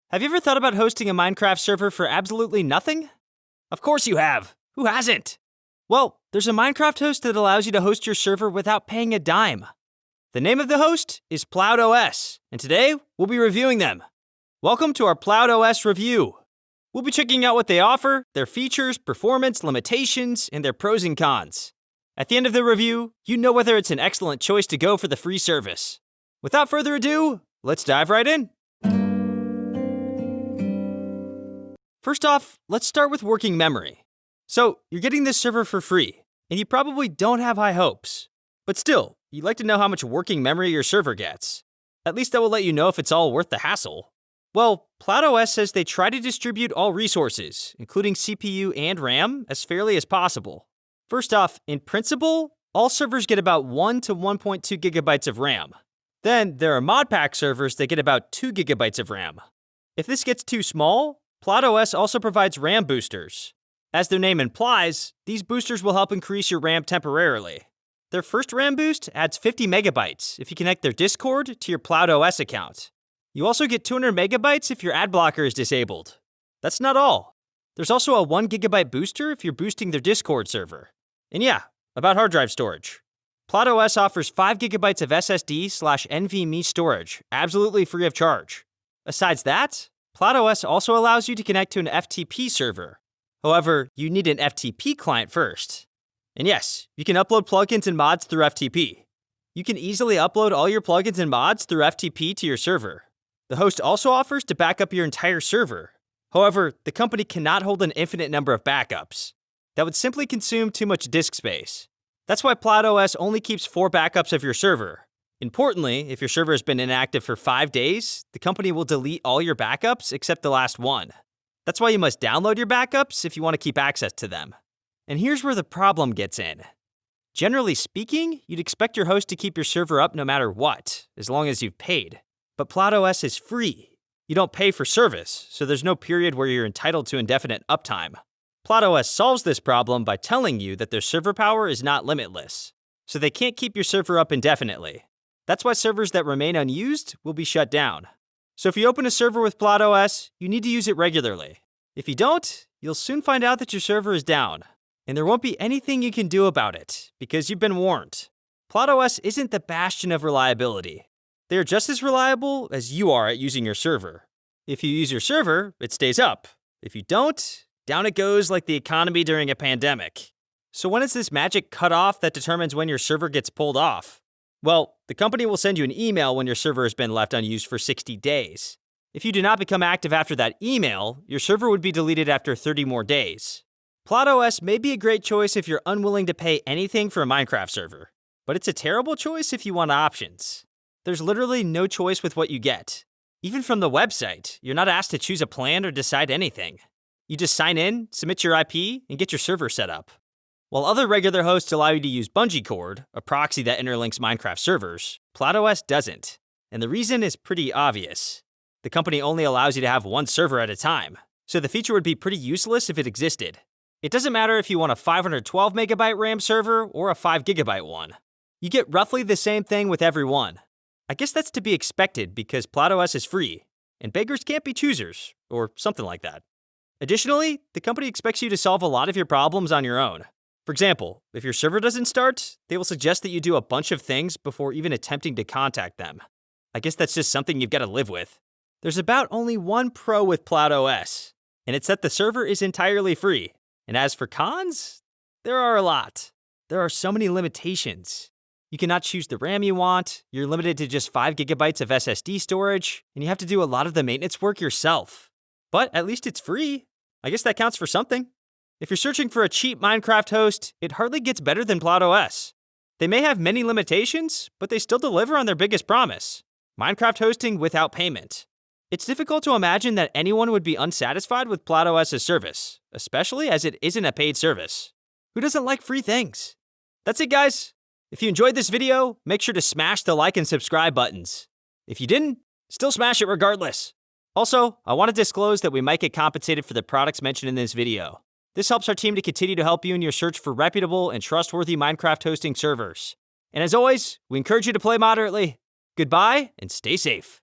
Have you ever thought about hosting a Minecraft server for absolutely nothing? Of course you have. Who hasn't? Well, there's a Minecraft host that allows you to host your server without paying a dime. The name of the host is Ploudos, and today we'll be reviewing them. Welcome to our Ploudos review. We'll be checking out what they offer, their features, performance, limitations, and their pros and cons. At the end of the review, you know whether it's an excellent choice to go for the free service. Without further ado, let's dive right in. First off, let's start with working memory. So, you're getting this server for free, and you probably don't have high hopes. But still, you'd like to know how much working memory your server gets. At least that will let you know if it's all worth the hassle. Well, Ploudos says they try to distribute all resources, including CPU and RAM, as fairly as possible. First off, in principle, all servers get about 1 to 1.2 gigabytes of RAM. Then, there are modpack servers that get about 2 gigabytes of RAM. If this gets too small, Ploudos also provides RAM boosters. As their name implies, these boosters will help increase your RAM temporarily. Their first RAM boost adds 50 megabytes if you connect their Discord to your Ploudos account. You also get 200 megabytes if your ad blocker is disabled. That's not all. There's also a 1 gigabyte booster if you're boosting their Discord server. And yeah, about hard drive storage. Ploudos offers 5 gigabytes of SSD/NVMe storage, absolutely free of charge. Besides that, Ploudos also allows you to connect to an FTP server. However, you need an FTP client first. And yes, you can upload plugins and mods through FTP. You can easily upload all your plugins and mods through FTP to your server. The host also offers to back up your entire server. However, the company cannot hold an infinite number of backups. That would simply consume too much disk space. That's why Ploudos only keeps 4 backups of your server. Importantly, if your server has been inactive for 5 days, the company will delete all your backups except the last one. That's why you must download your backups if you want to keep access to them. And here's where the problem gets in. Generally speaking, you'd expect your host to keep your server up no matter what, as long as you've paid. But Ploudos is free. You don't pay for service, so there's no period where you're entitled to indefinite uptime. Ploudos solves this problem by telling you that their server power is not limitless, so they can't keep your server up indefinitely. That's why servers that remain unused will be shut down. So if you open a server with Ploudos, you need to use it regularly. If you don't, you'll soon find out that your server is down, and there won't be anything you can do about it, because you've been warned. Ploudos isn't the bastion of reliability. They are just as reliable as you are at using your server. If you use your server, it stays up. If you don't, down it goes like the economy during a pandemic. So when is this magic cutoff that determines when your server gets pulled off? Well, the company will send you an email when your server has been left unused for 60 days. If you do not become active after that email, your server would be deleted after 30 more days. Ploudos may be a great choice if you're unwilling to pay anything for a Minecraft server, but it's a terrible choice if you want options. There's literally no choice with what you get. Even from the website, you're not asked to choose a plan or decide anything. You just sign in, submit your IP, and get your server set up. While other regular hosts allow you to use bungee cord, a proxy that interlinks Minecraft servers, Ploudos doesn't. And the reason is pretty obvious. The company only allows you to have one server at a time, so the feature would be pretty useless if it existed. It doesn't matter if you want a 512 megabyte RAM server or a 5 gigabyte one. You get roughly the same thing with every one. I guess that's to be expected because Ploudos is free, and beggars can't be choosers, or something like that. Additionally, the company expects you to solve a lot of your problems on your own. For example, if your server doesn't start, they will suggest that you do a bunch of things before even attempting to contact them. I guess that's just something you've got to live with. There's about only one pro with Ploudos, and it's that the server is entirely free. And as for cons, there are a lot. There are so many limitations. You cannot choose the RAM you want, you're limited to just 5 gigabytes of SSD storage, and you have to do a lot of the maintenance work yourself. But at least it's free. I guess that counts for something. If you're searching for a cheap Minecraft host, it hardly gets better than Ploudos. They may have many limitations, but they still deliver on their biggest promise: Minecraft hosting without payment. It's difficult to imagine that anyone would be unsatisfied with Ploudos' service, especially as it isn't a paid service. Who doesn't like free things? That's it, guys. If you enjoyed this video, make sure to smash the like and subscribe buttons. If you didn't, still smash it regardless. Also, I want to disclose that we might get compensated for the products mentioned in this video. This helps our team to continue to help you in your search for reputable and trustworthy Minecraft hosting servers. And as always, we encourage you to play moderately. Goodbye, and stay safe.